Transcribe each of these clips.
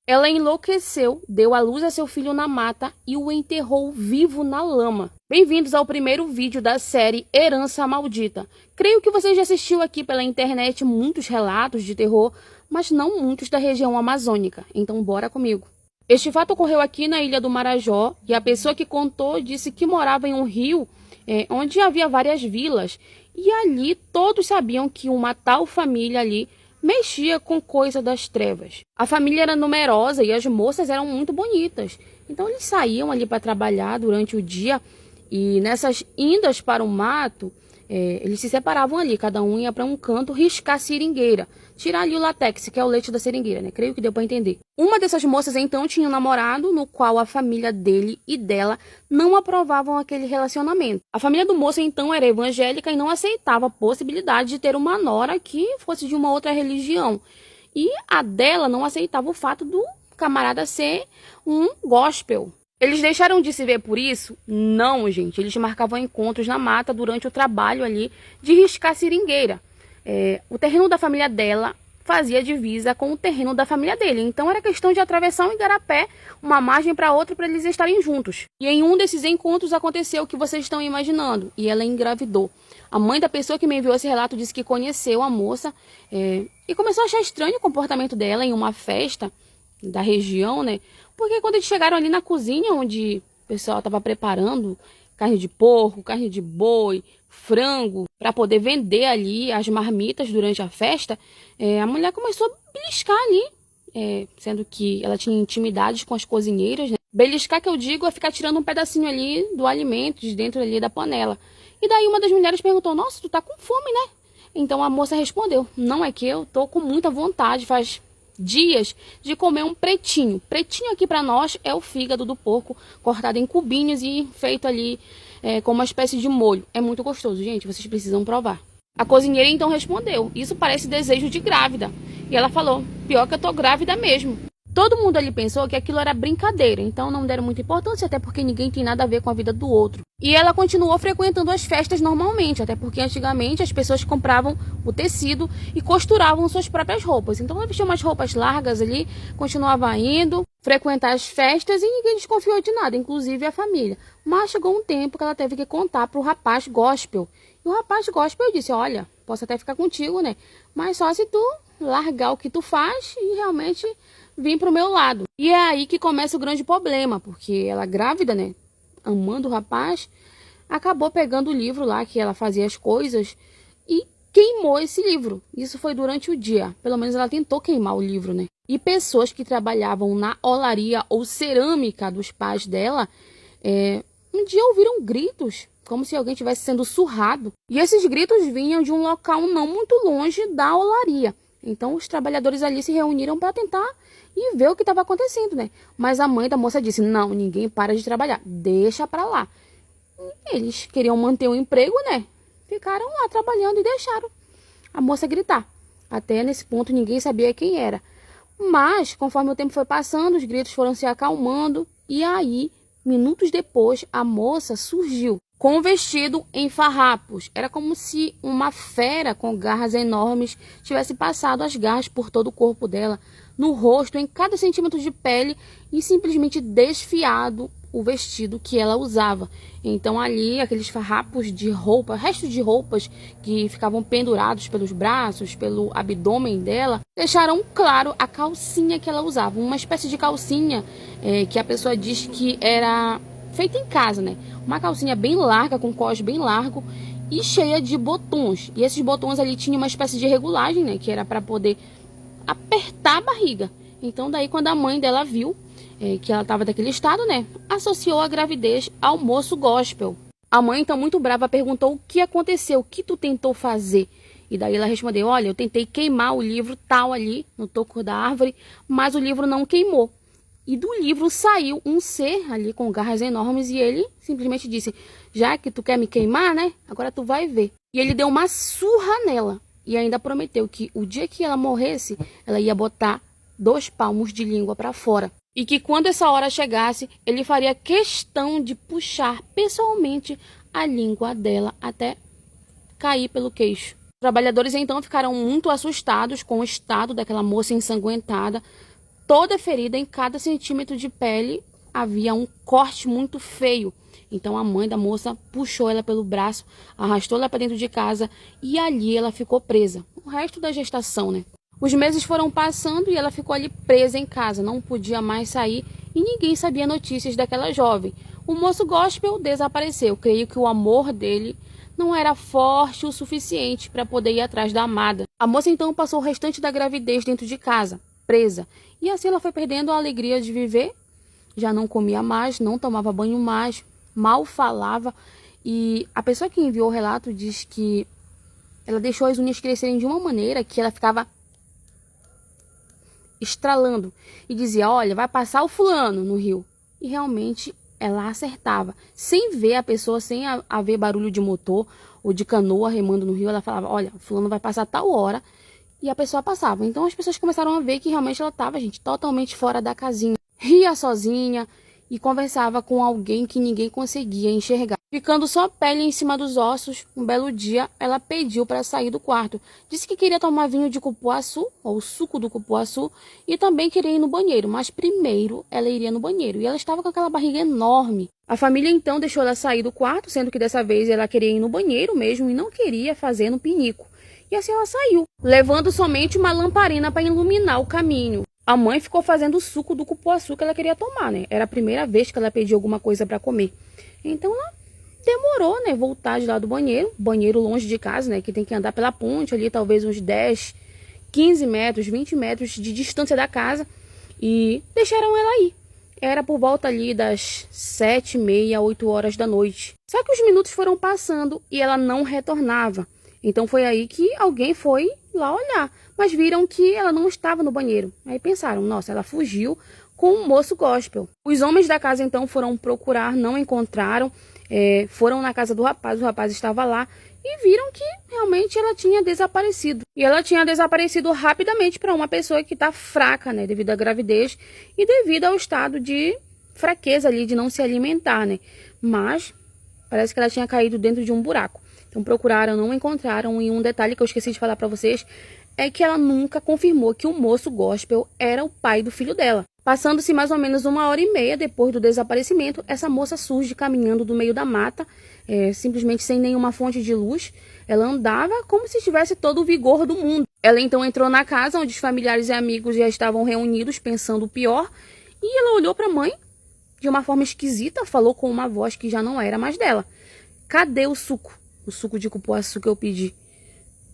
Ela enlouqueceu, deu à luz a seu filho na mata e o enterrou vivo na lama. Bem-vindos ao primeiro vídeo da série Herança Maldita. Creio que você já assistiu aqui pela internet muitos relatos de terror, mas não muitos da região amazônica, então bora comigo. Este fato ocorreu aqui na Ilha do Marajó e a pessoa que contou disse que morava em um rio onde havia várias vilas e ali todos sabiam que uma tal família ali mexia com coisa das trevas. A família era numerosa e as moças eram muito bonitas, então eles saíam ali para trabalhar durante o dia e nessas indas para o mato, eles se separavam ali, cada um ia para um canto riscar seringueira, tirar ali o látex, que é o leite da seringueira, né? Creio que deu para entender. Uma dessas moças então tinha um namorado no qual a família dele e dela não aprovavam aquele relacionamento. A família do moço então era evangélica e não aceitava a possibilidade de ter uma nora que fosse de uma outra religião. E a dela não aceitava o fato do camarada ser um gospel. Eles deixaram de se ver por isso? Não, gente. Eles marcavam encontros na mata durante o trabalho ali de riscar seringueira. O terreno da família dela fazia divisa com o terreno da família dele. Então era questão de atravessar um igarapé, uma margem para outra, para eles estarem juntos. E em um desses encontros aconteceu o que vocês estão imaginando. E ela engravidou. A mãe da pessoa que me enviou esse relato disse que conheceu a moça e começou a achar estranho o comportamento dela em uma festa da região, né? Porque quando eles chegaram ali na cozinha, onde o pessoal estava preparando carne de porco, carne de boi, frango, para poder vender ali as marmitas durante a festa, a mulher começou a beliscar ali, sendo que ela tinha intimidades com as cozinheiras, né? Beliscar, que eu digo, é ficar tirando um pedacinho ali do alimento, de dentro ali da panela. E daí uma das mulheres perguntou, nossa, tu tá com fome, né? Então a moça respondeu, não, é que eu tô com muita vontade, faz dias de comer um pretinho. Pretinho aqui para nós é o fígado do porco cortado em cubinhos e feito ali com uma espécie de molho. É muito gostoso, gente, vocês precisam provar. A cozinheira então respondeu, isso parece desejo de grávida. E ela falou, pior que eu tô grávida mesmo. Todo mundo ali pensou que aquilo era brincadeira, então não deram muita importância, até porque ninguém tem nada a ver com a vida do outro. E ela continuou frequentando as festas normalmente, até porque antigamente as pessoas compravam o tecido e costuravam suas próprias roupas. Então ela vestia umas roupas largas ali, continuava indo, frequentar as festas e ninguém desconfiou de nada, inclusive a família. Mas chegou um tempo que ela teve que contar para o rapaz gospel. E o rapaz gospel disse, olha, posso até ficar contigo, né? Mas só se tu largar o que tu faz e realmente vir pro meu lado. E é aí que começa o grande problema, porque ela grávida, né, amando o rapaz, acabou pegando o livro lá que ela fazia as coisas e queimou esse livro. Isso foi durante o dia, pelo menos ela tentou queimar o livro, né. E pessoas que trabalhavam na olaria ou cerâmica dos pais dela, um dia ouviram gritos, como se alguém estivesse sendo surrado. E esses gritos vinham de um local não muito longe da olaria. Então os trabalhadores ali se reuniram para tentar e ver o que estava acontecendo, né? Mas a mãe da moça disse, não, ninguém para de trabalhar, deixa para lá. Eles queriam manter o emprego, né? Ficaram lá trabalhando e deixaram a moça gritar. Até nesse ponto ninguém sabia quem era. Mas, conforme o tempo foi passando, os gritos foram se acalmando e aí, minutos depois, a moça surgiu com um vestido em farrapos. Era como se uma fera com garras enormes tivesse passado as garras por todo o corpo dela, no rosto, em cada centímetro de pele e simplesmente desfiado o vestido que ela usava. Então ali, aqueles farrapos de roupa, restos de roupas que ficavam pendurados pelos braços, pelo abdômen dela, deixaram claro a calcinha que ela usava. Uma espécie de calcinha que a pessoa diz que era feita em casa, né? Uma calcinha bem larga, com cós bem largo e cheia de botões. E esses botões ali tinham uma espécie de regulagem, né? Que era para poder apertar a barriga. Então daí quando a mãe dela viu que ela estava daquele estado, né? Associou a gravidez ao moço gospel. A mãe então muito brava perguntou o que aconteceu, o que tu tentou fazer? E daí ela respondeu, olha, eu tentei queimar o livro tal ali no toco da árvore, mas o livro não queimou. E do livro saiu um ser ali com garras enormes e ele simplesmente disse, já que tu quer me queimar, né? Agora tu vai ver. E ele deu uma surra nela e ainda prometeu que o dia que ela morresse, ela ia botar 2 palmos de língua para fora. E que quando essa hora chegasse, ele faria questão de puxar pessoalmente a língua dela até cair pelo queixo. Os trabalhadores então ficaram muito assustados com o estado daquela moça ensanguentada, toda ferida, em cada centímetro de pele havia um corte muito feio. Então a mãe da moça puxou ela pelo braço, arrastou ela para dentro de casa e ali ela ficou presa. O resto da gestação, né? Os meses foram passando e ela ficou ali presa em casa, não podia mais sair e ninguém sabia notícias daquela jovem. O moço gospel desapareceu. Creio que o amor dele não era forte o suficiente para poder ir atrás da amada. A moça então passou o restante da gravidez dentro de casa, presa. E assim ela foi perdendo a alegria de viver. Já não comia mais, não tomava banho mais, mal falava. E a pessoa que enviou o relato diz que ela deixou as unhas crescerem de uma maneira que ela ficava estralando. E dizia, olha, vai passar o fulano no rio. E realmente ela acertava. Sem ver a pessoa, sem haver barulho de motor ou de canoa remando no rio, ela falava, olha, o fulano vai passar tal hora. E a pessoa passava. Então as pessoas começaram a ver que realmente ela estava, gente, totalmente fora da casinha. Ria sozinha e conversava com alguém que ninguém conseguia enxergar. Ficando só pele em cima dos ossos, um belo dia ela pediu para sair do quarto. Disse que queria tomar vinho de cupuaçu, ou suco do cupuaçu, e também queria ir no banheiro. Mas primeiro ela iria no banheiro. E ela estava com aquela barriga enorme. A família então deixou ela sair do quarto, sendo que dessa vez ela queria ir no banheiro mesmo e não queria fazer no pinico. E assim ela saiu, levando somente uma lamparina para iluminar o caminho. A mãe ficou fazendo o suco do cupuaçu que ela queria tomar, né? Era a primeira vez que ela pediu alguma coisa para comer. Então ela demorou, né? Voltar de lá do banheiro. Banheiro longe de casa, né? Que tem que andar pela ponte ali, talvez uns 10, 15 metros, 20 metros de distância da casa. E deixaram ela aí. Era por volta ali das 7h30, 8 horas da noite. Só que os minutos foram passando e ela não retornava. Então foi aí que alguém foi lá olhar, mas viram que ela não estava no banheiro. Aí pensaram, nossa, ela fugiu com o moço gospel. Os homens da casa então foram procurar, não encontraram, foram na casa do rapaz, o rapaz estava lá e viram que realmente ela tinha desaparecido. E ela tinha desaparecido rapidamente para uma pessoa que está fraca, né, devido à gravidez e devido ao estado de fraqueza ali, de não se alimentar, né. Mas parece que ela tinha caído dentro de um buraco. Então procuraram, não encontraram, e um detalhe que eu esqueci de falar para vocês é que ela nunca confirmou que o moço gospel era o pai do filho dela. Passando-se mais ou menos 1h30 depois do desaparecimento, essa moça surge caminhando do meio da mata, simplesmente sem nenhuma fonte de luz. Ela andava como se tivesse todo o vigor do mundo. Ela então entrou na casa onde os familiares e amigos já estavam reunidos pensando o pior, e ela olhou para a mãe de uma forma esquisita, falou com uma voz que já não era mais dela. Cadê o suco? O suco de cupuaçu que eu pedi.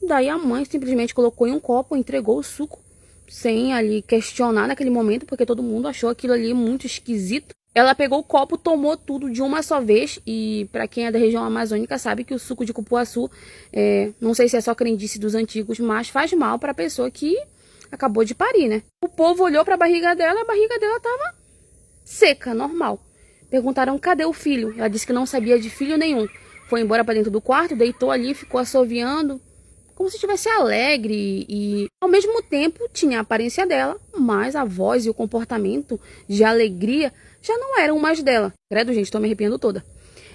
Daí a mãe simplesmente colocou em um copo, entregou o suco, sem ali questionar naquele momento, porque todo mundo achou aquilo ali muito esquisito. Ela pegou o copo, tomou tudo de uma só vez, e para quem é da região amazônica sabe que o suco de cupuaçu, não sei se é só crendice dos antigos, mas faz mal para a pessoa que acabou de parir, né? O povo olhou para a barriga dela estava seca, normal. Perguntaram cadê o filho? Ela disse que não sabia de filho nenhum. Foi embora para dentro do quarto, deitou ali, ficou assoviando, como se estivesse alegre e, ao mesmo tempo, tinha a aparência dela, mas a voz e o comportamento de alegria já não eram mais dela. Credo, gente, tô me arrepiando toda.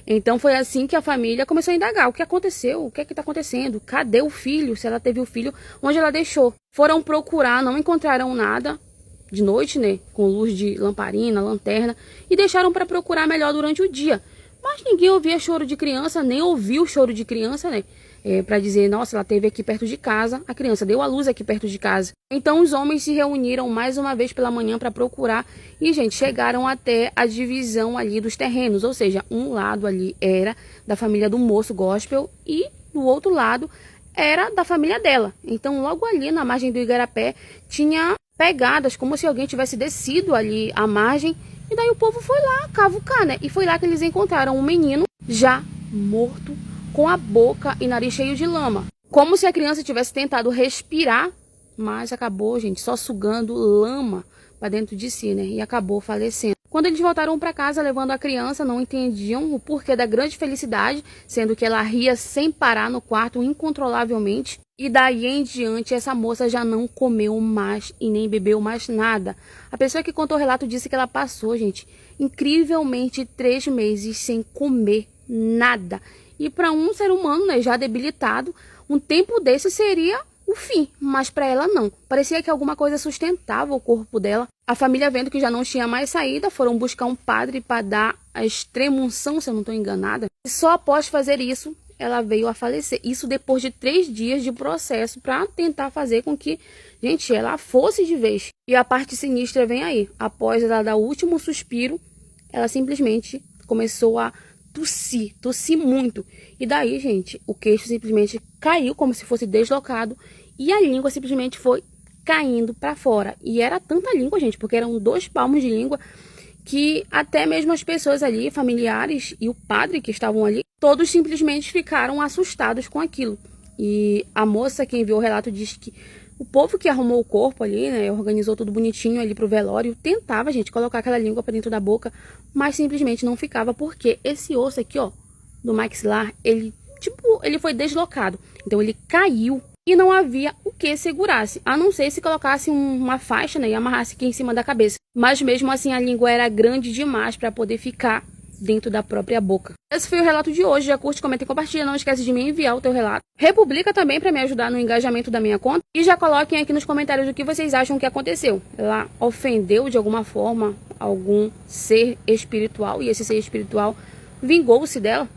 Então foi assim que a família começou a indagar. O que aconteceu? O que é que tá acontecendo? Cadê o filho? Se ela teve o filho, onde ela deixou? Foram procurar, não encontraram nada. De noite, né? Com luz de lamparina, lanterna. E deixaram para procurar melhor durante o dia. Mas ninguém ouvia choro de criança, nem ouviu choro de criança, né? Para dizer, nossa, ela esteve aqui perto de casa, a criança deu à luz aqui perto de casa. Então os homens se reuniram mais uma vez pela manhã para procurar e, gente, chegaram até a divisão ali dos terrenos, ou seja, um lado ali era da família do moço gospel e do outro lado era da família dela. Então logo ali na margem do Igarapé tinha pegadas, como se alguém tivesse descido ali à margem. E daí o povo foi lá cavucar, né? E foi lá que eles encontraram um menino já morto, com a boca e nariz cheio de lama. Como se a criança tivesse tentado respirar, mas acabou, gente, só sugando lama para dentro de si, né? E acabou falecendo. Quando eles voltaram para casa levando a criança, não entendiam o porquê da grande felicidade, sendo que ela ria sem parar no quarto incontrolavelmente. E daí em diante, essa moça já não comeu mais e nem bebeu mais nada. A pessoa que contou o relato disse que ela passou, gente, incrivelmente 3 meses sem comer nada. E para um ser humano, né, já debilitado, um tempo desse seria o fim, mas para ela não. Parecia que alguma coisa sustentava o corpo dela. A família, vendo que já não tinha mais saída, foram buscar um padre para dar a extrema-unção, se eu não estou enganada. E só após fazer isso, ela veio a falecer. Isso depois de 3 dias de processo para tentar fazer com que, gente, ela fosse de vez. E a parte sinistra vem aí. Após ela dar o último suspiro, ela simplesmente começou a tossir muito. E daí, gente, o queixo simplesmente caiu como se fosse deslocado e a língua simplesmente foi caindo para fora. E era tanta língua, gente, porque eram 2 palmos de língua, que até mesmo as pessoas ali, familiares e o padre que estavam ali, todos simplesmente ficaram assustados com aquilo. E a moça que enviou o relato diz que o povo que arrumou o corpo ali, né, organizou tudo bonitinho ali pro velório, tentava, gente, colocar aquela língua para dentro da boca, mas simplesmente não ficava, porque esse osso aqui, ó, do maxilar, ele foi deslocado. Então ele caiu e não havia o que segurasse, a não ser se colocasse uma faixa, né, e amarrasse aqui em cima da cabeça. Mas mesmo assim a língua era grande demais para poder ficar dentro da própria boca. Esse foi o relato de hoje. Já curte, comenta e compartilha. Não esquece de me enviar o teu relato. Republica também para me ajudar no engajamento da minha conta. E já coloquem aqui nos comentários o que vocês acham que aconteceu. Ela ofendeu de alguma forma algum ser espiritual e esse ser espiritual vingou-se dela.